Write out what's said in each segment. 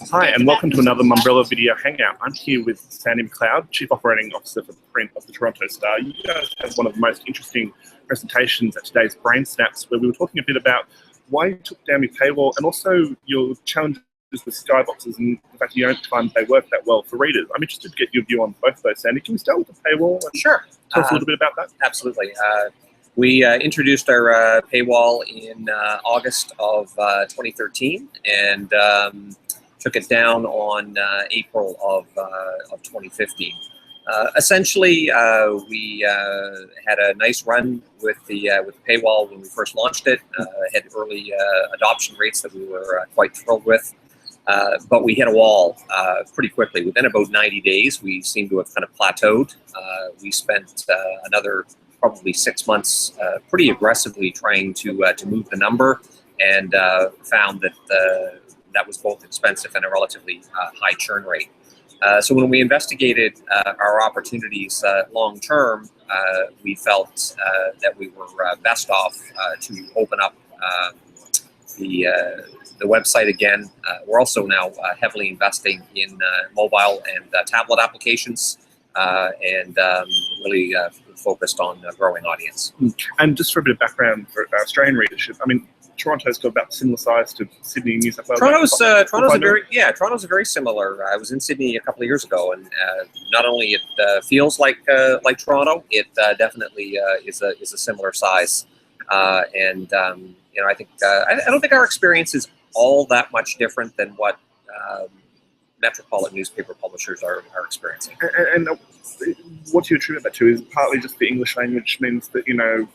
Hi, and welcome to another Mumbrella Video Hangout. I'm here with Sandy MacLeod, Chief Operating Officer for Print of the Toronto Star. You guys had one of the most interesting presentations at today's Brain Snaps, where we were talking a bit about why you took down your paywall and also your challenges with skyboxes and the fact you don't find they work that well for readers. I'm interested to get your view on both of those, Sandy. Can we start with the paywall? Sure. Tell us a little bit about that. Absolutely. We introduced our paywall in August of 2013 and took it down on April of 2015. Essentially, we had a nice run with the paywall when we first launched it. Had early adoption rates that we were quite thrilled with, but we hit a wall pretty quickly. Within about 90 days, we seemed to have kind of plateaued. We spent another probably 6 months pretty aggressively trying to move the number, and found that that was both expensive and a relatively high churn rate. So when we investigated our opportunities long term, we felt that we were best off to open up the website again. We're also now heavily investing in mobile and tablet applications, and really focused on growing audience. And just for a bit of background for Australian readership, I mean, Toronto's got about similar size to Sydney and New South Wales. Toronto's very similar. I was in Sydney a couple of years ago, and not only it feels like Toronto, it definitely is a similar size. And you know, I think I don't think our experience is all that much different than what metropolitan newspaper publishers are experiencing. And what do you attribute that to? Is partly just the English language means that, you know,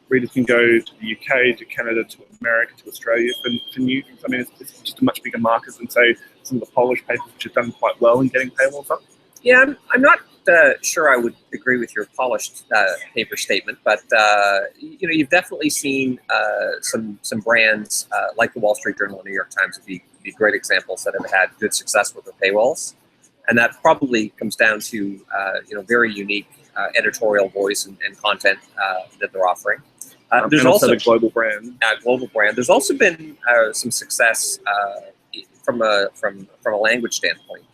readers can go to the UK, to Canada, to America, to Australia for news. I mean, it's just a much bigger market than, say, some of the Polish papers, which have done quite well in getting paywalls up. Yeah, I'm not sure I would agree with your polished paper statement, but you know, you've definitely seen some brands like the Wall Street Journal and New York Times would be great examples that have had good success with their paywalls, and that probably comes down to you know, very unique editorial voice and content that they're offering. There's also the global brand. Global brand. There's also been some success from a language standpoint.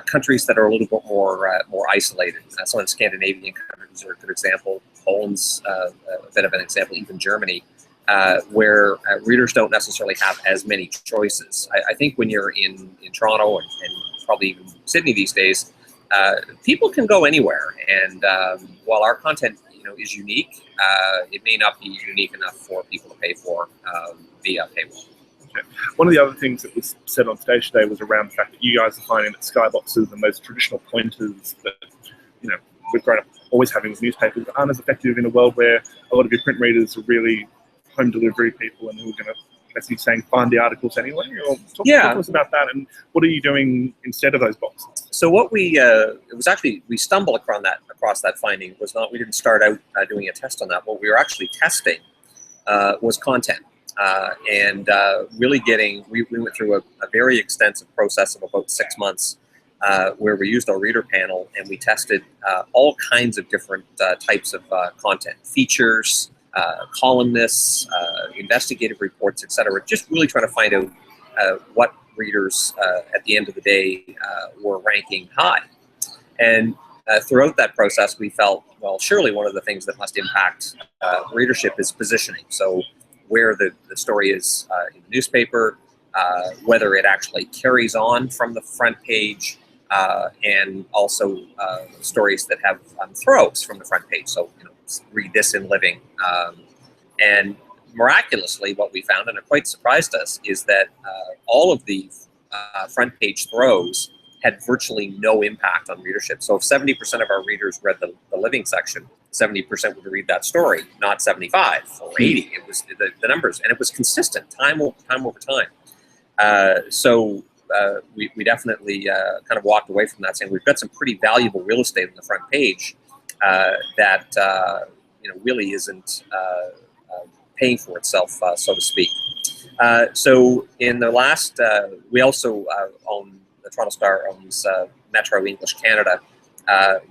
Countries that are a little bit more isolated. Some of the Scandinavian countries are a good example. Poland's a bit of an example. Even Germany, where readers don't necessarily have as many choices. I think when you're in Toronto and probably even Sydney these days, people can go anywhere. And while our content, you know, is unique, it may not be unique enough for people to pay for via paywall. Okay. One of the other things that was said on stage today was around the fact that you guys are finding that skyboxes and those traditional pointers that, you know, we've grown up always having with newspapers aren't as effective in a world where a lot of your print readers are really home delivery people and who are going to basically saying find the articles anyway. Or talk to us about that, and what are you doing instead of those boxes? So what we it was actually, we stumbled across that finding. Was not, we didn't start out doing a test on that. What we were actually testing was content. And really we went through a very extensive process of about 6 months where we used our reader panel and we tested all kinds of different types of content, features, columnists, investigative reports, etc. Just really trying to find out what readers at the end of the day were ranking high. And throughout that process, we felt, well, surely one of the things that must impact readership is positioning. So where the story is in the newspaper, whether it actually carries on from the front page, and also stories that have throws from the front page. So, you know, read this in Living. And miraculously, what we found, and it quite surprised us, is that all of the front page throws had virtually no impact on readership. So if 70% of our readers read the Living section, 70% would read that story, not 75 or 80. It was the numbers, and it was consistent time over time. So we definitely kind of walked away from that, saying we've got some pretty valuable real estate on the front page that you know, really isn't paying for itself, so to speak. So in the last, we also own, the Toronto Star owns Metro English Canada.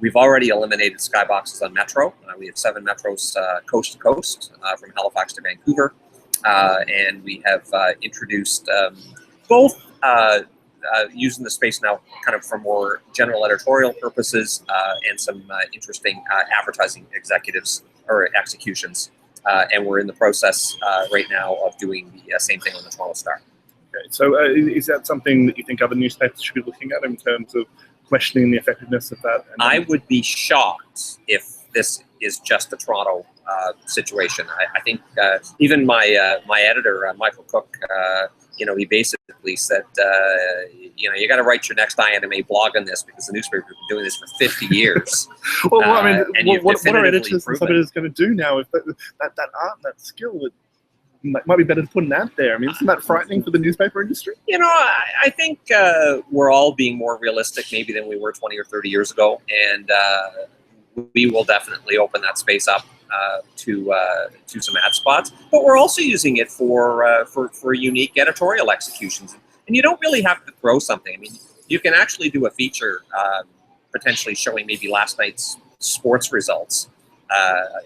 We've already eliminated skyboxes on Metro. We have 7 Metros coast to coast, from Halifax to Vancouver. And we have introduced both using the space now kind of for more general editorial purposes and some interesting advertising executives or executions. And we're in the process right now of doing the same thing on the Toronto Star. Okay, so is that something that you think other newspapers should be looking at in terms of questioning the effectiveness of that? I would be shocked if this is just a Toronto situation. I think even my editor, Michael Cook, he basically said, you got to write your next INMA blog on this because the newspaper has been doing this for 50 years. Well, I mean, what are editors and sub-editors going to do now if that art and that skill might be better to put an ad there? I mean, isn't that frightening for the newspaper industry? I think we're all being more realistic maybe than we were 20 or 30 years ago, and we will definitely open that space up to some ad spots. But we're also using it for unique editorial executions. And you don't really have to throw something. I mean, you can actually do a feature potentially showing maybe last night's sports results.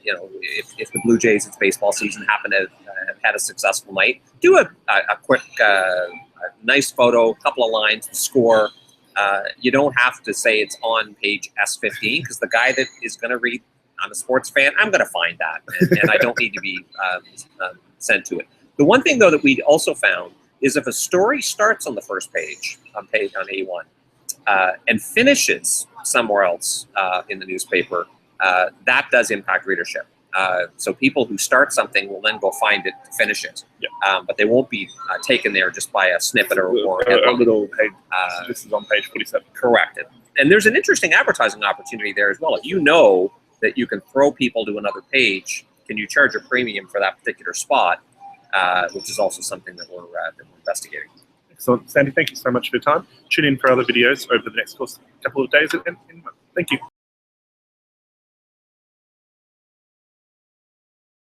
If the Blue Jays, it's baseball season, happen to have had a successful night, do a quick, nice photo, couple of lines, score. You don't have to say it's on page S15 because the guy that is going to read, I'm a sports fan, I'm going to find that, and I don't need to be sent to it. The one thing, though, that we also found is if a story starts on the first page on A1 and finishes somewhere else in the newspaper, that does impact readership. So people who start something will then go find it to finish it, but they won't be taken there just by a snippet or a little page. This is on page 47. Correct. And there's an interesting advertising opportunity there as well. If you know that you can throw people to another page, can you charge a premium for that particular spot? Which is also something that we're investigating. So, Sandy, thank you so much for your time. Tune in for other videos over the next couple of days. Thank you.